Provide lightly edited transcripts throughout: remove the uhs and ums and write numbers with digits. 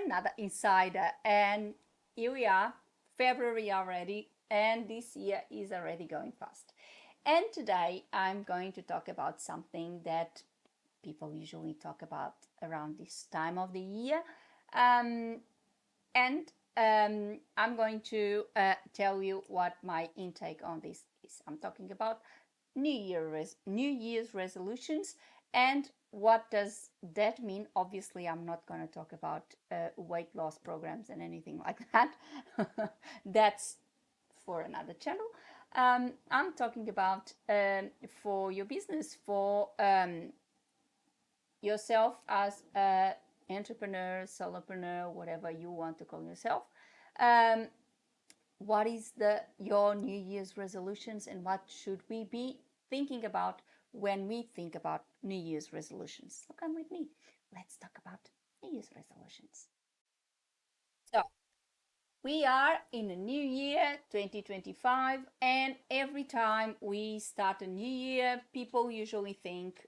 another insider, and here we are, February already, and this year is already going fast. And today I'm going to talk about something that people usually talk about around this time of the year. Um, and I'm going to tell you what my intake on this is. I'm talking about New Year's resolutions, and what does that mean? Obviously, I'm not going to talk about weight loss programs and anything like that. That's for another channel. I'm talking about for your business, for yourself as an entrepreneur, solopreneur, whatever you want to call yourself. Um, what is your New Year's resolutions, and what should we be thinking about when we think about New Year's resolutions? So come with me. Let's talk about New Year's resolutions. So we are in a new year, 2025, and every time we start a new year, people usually think,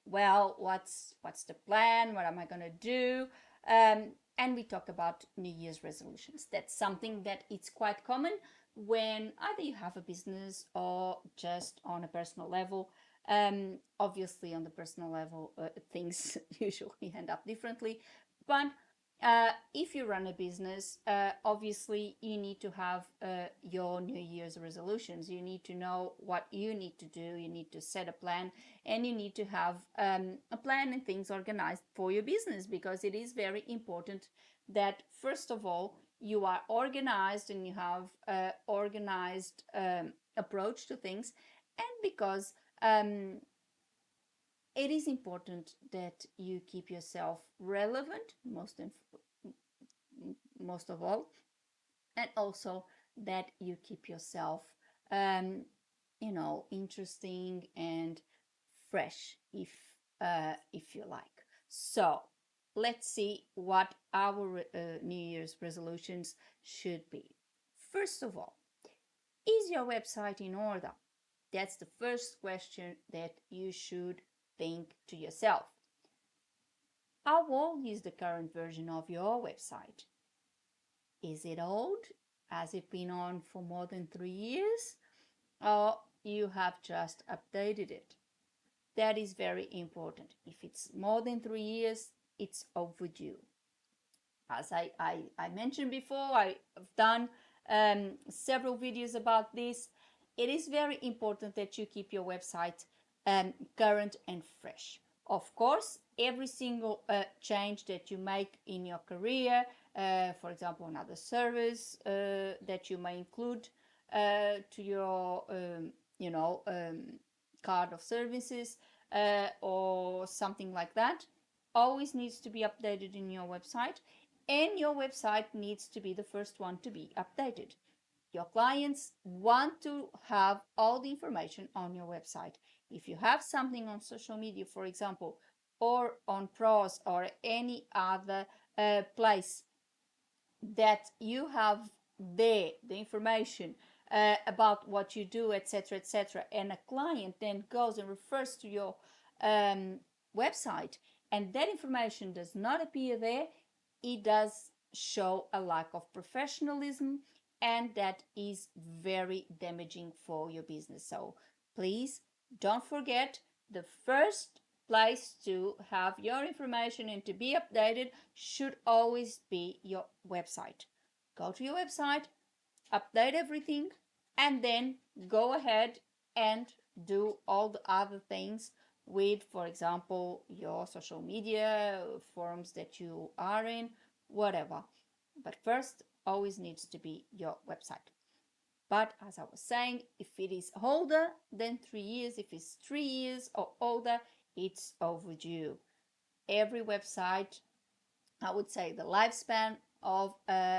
well, what's the plan? What am I going to do? And we talk about New Year's resolutions. That's something that it's quite common when either you have a business or just on a personal level. Obviously, on the personal level, things usually end up differently, but if you run a business, obviously you need to have your New Year's resolutions. You need to know what you need to do. You need to set a plan, and you need to have a plan and things organized for your business, because it is very important that, first of all, you are organized and you have organized approach to things, and because it is important that you keep yourself relevant, most of all, and also that you keep yourself um, interesting and fresh, if you like. So let's see what our New Year's resolutions should be. First of all, is your website in order? That's the first question that you should think to yourself. How old is the current version of your website? Is it old? Has it been on for more than 3 years? Or you have just updated it? That is very important. If it's more than 3 years, it's overdue. As I mentioned before, I've done several videos about this. It is very important that you keep your website current and fresh. Of course, every single change that you make in your career, for example, another service that you may include to your, card of services or something like that, always needs to be updated in your website, and your website needs to be the first one to be updated. Your clients want to have all the information on your website. If you have something on social media, for example, or on Pros or any other place that you have there the information about what you do, etc., and a client then goes and refers to your website, and that information does not appear there, it does show a lack of professionalism, and that is very damaging for your business. So please don't forget, the first place to have your information and to be updated should always be your website. Go to your website, update everything, and then go ahead and do all the other things with, for example, your social media forums that you are in, whatever. But first, always needs to be your website. But as I was saying, if it is older than 3 years, if it's 3 years or older, it's overdue. Every website, I would say the lifespan of a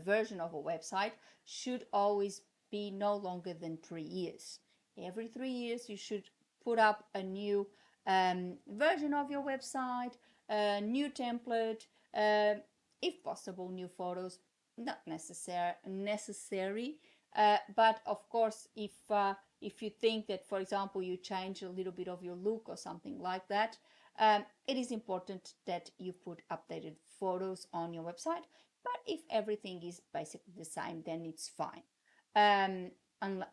version of a website should always be no longer than 3 years. Every 3 years, you should put up a new version of your website, a new template, if possible, new photos. Not necessary, but of course, if you think that, for example, you change a little bit of your look or something like that, It is important that you put updated photos on your website, but if everything is basically the same, then it's fine. Um,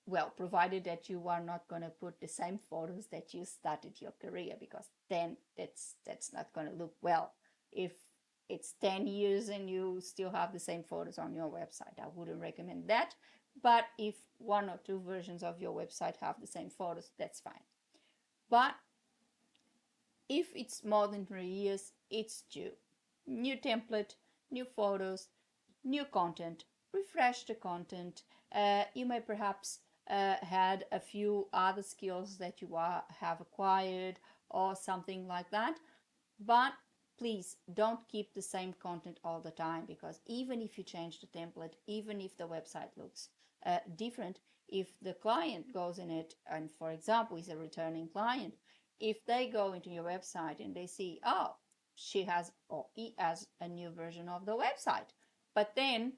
well, provided that you are not going to put the same photos that you started your career, because then that's not going to look well. If it's 10 years and you still have the same photos on your website, I wouldn't recommend that. But if one or two versions of your website have the same photos, that's fine. But if it's more than 3 years, it's due. New template, new photos, new content, refresh the content. You may perhaps had a few other skills that you have acquired or something like that. But please don't keep the same content all the time, because even if you change the template, even if the website looks different, if the client goes in it and, for example, is a returning client, if they go into your website and they see, oh, she has or he has a new version of the website, but then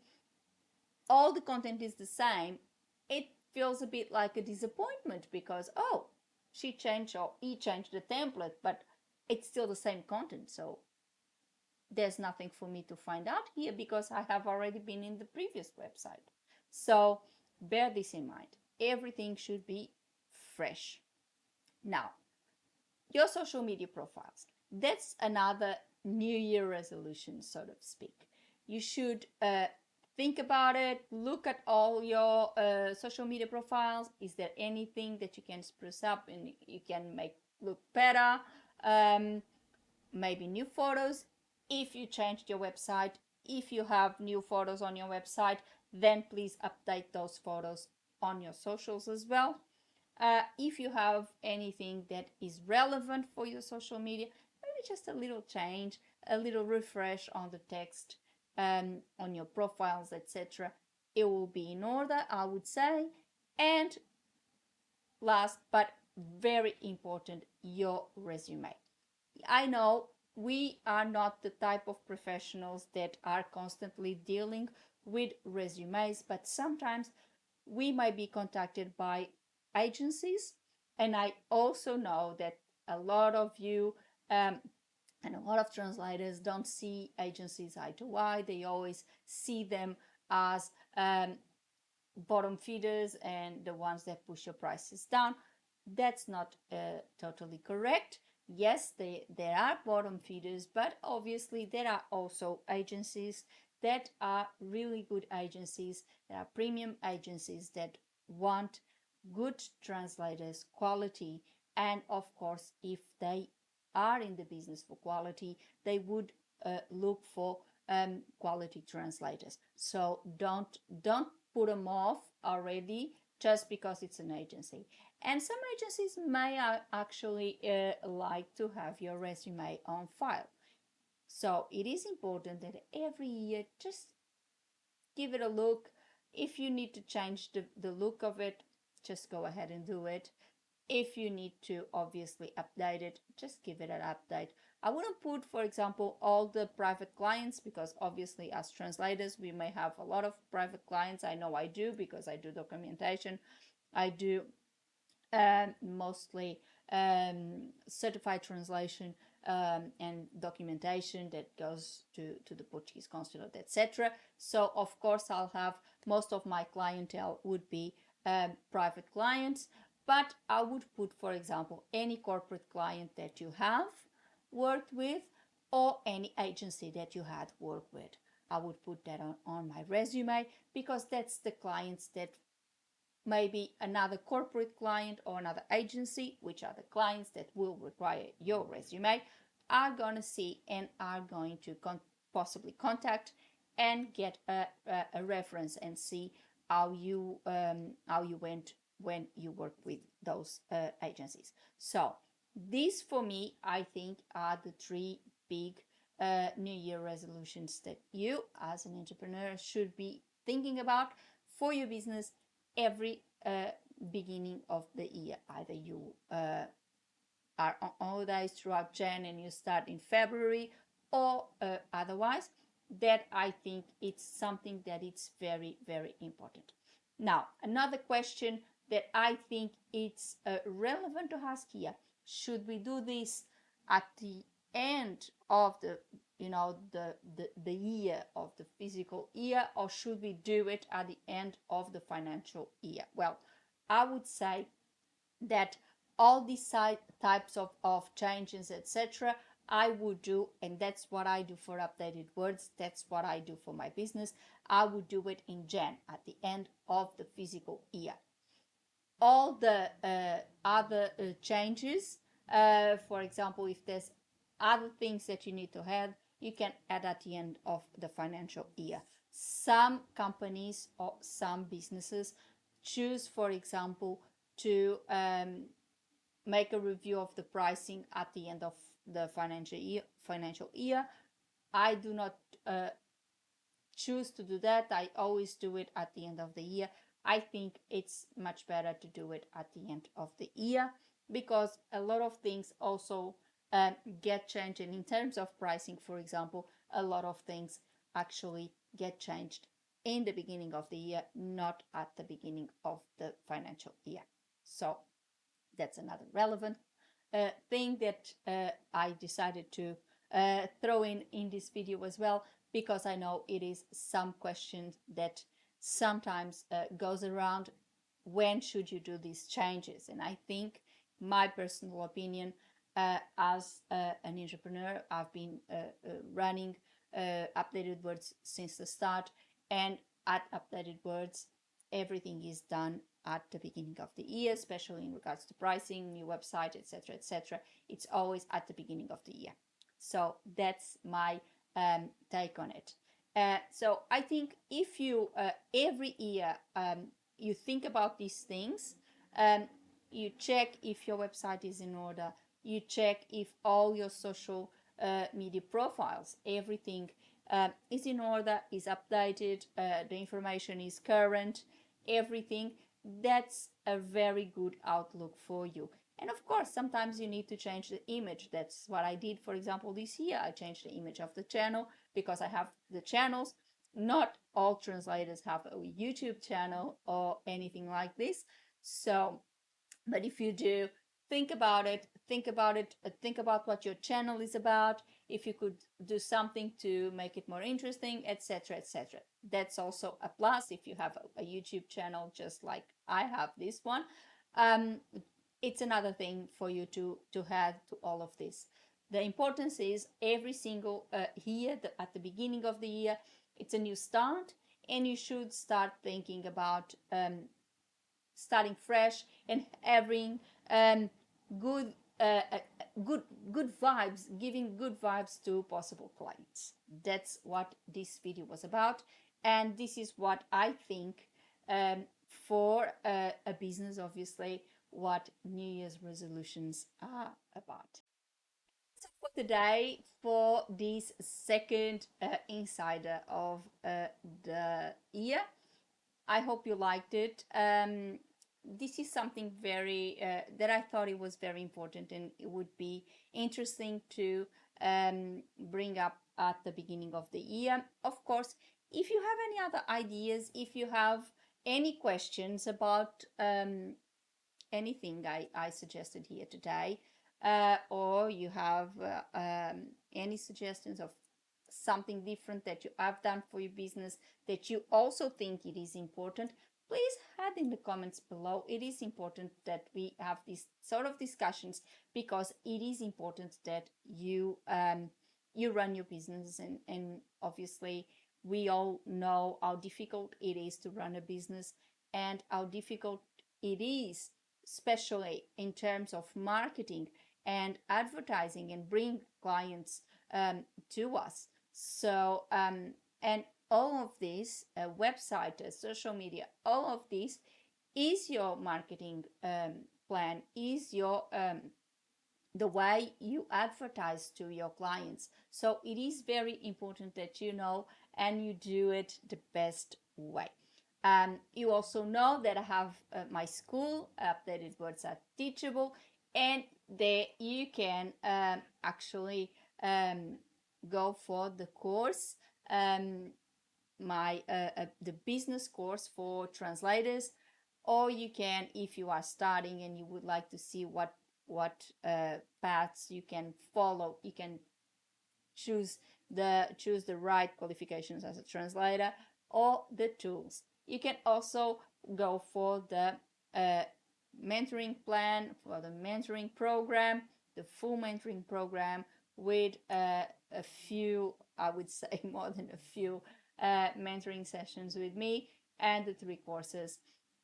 all the content is the same, it feels a bit like a disappointment, because, oh, she changed or he changed the template, but it's still the same content. So there's nothing for me to find out here because I have already been in the previous website. So bear this in mind. Everything should be fresh. Now, your social media profiles. That's another New Year resolution, so to speak. You should think about it, look at all your social media profiles. Is there anything that you can spruce up and you can make look better? Maybe new photos. If you changed your website, if you have new photos on your website, then please update those photos on your socials as well. If you have anything that is relevant for your social media, maybe just a little change, a little refresh on the text, on your profiles, etc. It will be in order, I would say. And last but very important, your resume. I know we are not the type of professionals that are constantly dealing with resumes, but sometimes we might be contacted by agencies. And I also know that a lot of you and a lot of translators don't see agencies eye to eye. They always see them as bottom feeders and the ones that push your prices down. That's not totally correct. Yes, there are bottom feeders, but obviously there are also agencies that are really good agencies. There are premium agencies that want good translators, quality, and of course, if they are in the business for quality, they would look for quality translators. So don't put them off already just because it's an agency. And some agencies may actually like to have your resume on file. So it is important that every year just give it a look. If you need to change the look of it, just go ahead and do it. If you need to obviously update it, just give it an update. I wouldn't put, for example, all the private clients, because obviously as translators we may have a lot of private clients. I know I do, because I do documentation. I do mostly certified translation and documentation that goes to the Portuguese consulate, etc. So of course I'll have most of my clientele would be private clients, but I would put, for example, any corporate client that you have worked with or any agency that you had worked with. I would put that on my resume, because that's the clients that maybe another corporate client or another agency, which are the clients that will require your resume, are going to see and are going to possibly contact and get a reference and see how you went when you work with those agencies. So these, for me, I think are the three big New Year resolutions that you as an entrepreneur should be thinking about for your business every beginning of the year. Either you are on holidays throughout Jan and you start in February, or otherwise. That, I think, it's something that it's very, very important. Now, another question that I think it's relevant to ask here: should we do this at the end of the the year of the physical year, or should we do it at the end of the financial year? Well, I would say that all these types of changes, etc., I would do, and that's what I do for Updated Words. That's what I do for my business. I would do it in Jan, at the end of the physical year. All the other changes, for example, if there's other things that you need to add, you can add at the end of the financial year. Some companies or some businesses choose, for example, to make a review of the pricing at the end of the financial year. I do not choose to do that. I always do it at the end of the year. I think it's much better to do it at the end of the year, because a lot of things also get changed. And in terms of pricing, for example, a lot of things actually get changed in the beginning of the year, not at the beginning of the financial year. So that's another relevant thing that I decided to throw in this video as well, because I know it is some questions that sometimes goes around. When should you do these changes? And I think, my personal opinion, as an entrepreneur, I've been running Updated Words since the start, and at Updated Words, everything is done at the beginning of the year, especially in regards to pricing, new website, etc., etc. It's always at the beginning of the year. So that's my take on it. So I think if you every year you think about these things, you check if your website is in order, you check if all your social media profiles, everything is in order, is updated, the information is current, everything. That's a very good outlook for you. And of course, sometimes you need to change the image. That's what I did, for example, this year. I changed the image of the channel because I have the channels. Not all translators have a YouTube channel or anything like this. So, but if you do, think about it, think about what your channel is about, if you could do something to make it more interesting, etc., etc. That's also a plus if you have a YouTube channel, just like I have this one. It's another thing for you to add to all of this. The importance is every single year, at the beginning of the year, it's a new start, and you should start thinking about starting fresh and having good good vibes, giving good vibes to possible clients. That's what this video was about, and this is what I think for a business, obviously, what New Year's resolutions are about. So for today, for this second insider of the year, I hope you liked it. This is something very that I thought it was very important, and it would be interesting to bring up at the beginning of the year. Of course, if you have any other ideas, if you have any questions about anything I suggested here today, or you have any suggestions of something different that you have done for your business that you also think it is important, please add in the comments below. It is important that we have these sort of discussions, because it is important that you you run your business, and obviously we all know how difficult it is to run a business, and how difficult it is, especially in terms of marketing and advertising, and bring clients to us. So and all of this, website, social media, all of this is your marketing plan, is your the way you advertise to your clients. So it is very important that you know and you do it the best way. You also know that I have my school, Updated Words Are Teachable, and there you can actually go for the course, my the business course for translators, or you can, if you are starting and you would like to see what what paths you can follow. You can choose the right qualifications as a translator or the tools. You can also go for the uh, mentoring plan, for the mentoring program, the full mentoring program with a few, I would say more than a few mentoring sessions with me and the 3 courses.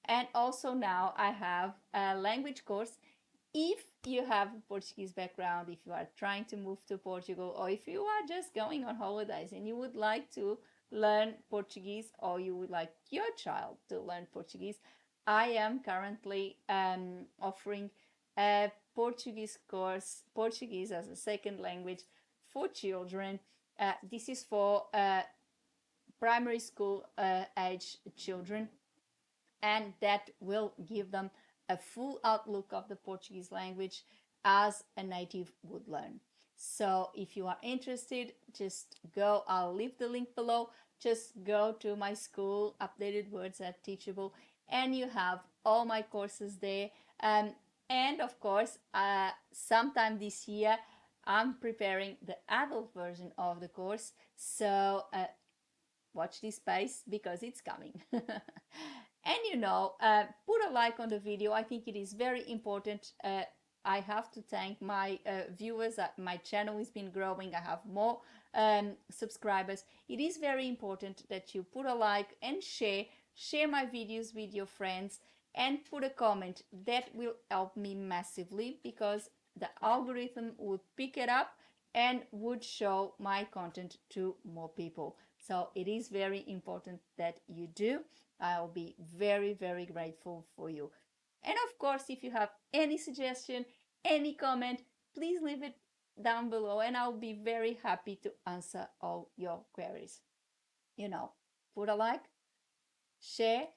And also now I have a language course. If you have a Portuguese background, if you are trying to move to Portugal, or if you are just going on holidays and you would like to learn Portuguese, or you would like your child to learn Portuguese, I am currently offering a Portuguese course, Portuguese as a second language for children. This is for primary school age children, and that will give them a full outlook of the Portuguese language as a native would learn. So if you are interested, just go, I'll leave the link below. Just go to my school, Updated Words at Teachable, and you have all my courses there. And of course, sometime this year, I'm preparing the adult version of the course. So watch this space because it's coming. And put a like on the video. I think it is very important. I have to thank my viewers. My channel has been growing. I have more subscribers. It is very important that you put a like and share my videos with your friends, and put a comment. That will help me massively because the algorithm would pick it up and would show my content to more people. So it is very important that you do. I'll be very, very grateful for you. And of course, if you have any suggestion, any comment, please leave it down below and I'll be very happy to answer all your queries. Put a like, share,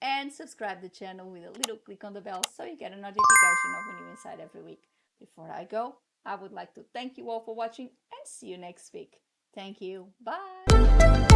and subscribe the channel with a little click on the bell so you get a notification of a new insight every week. Before I go, I would like to thank you all for watching and see you next week. Thank you. Bye.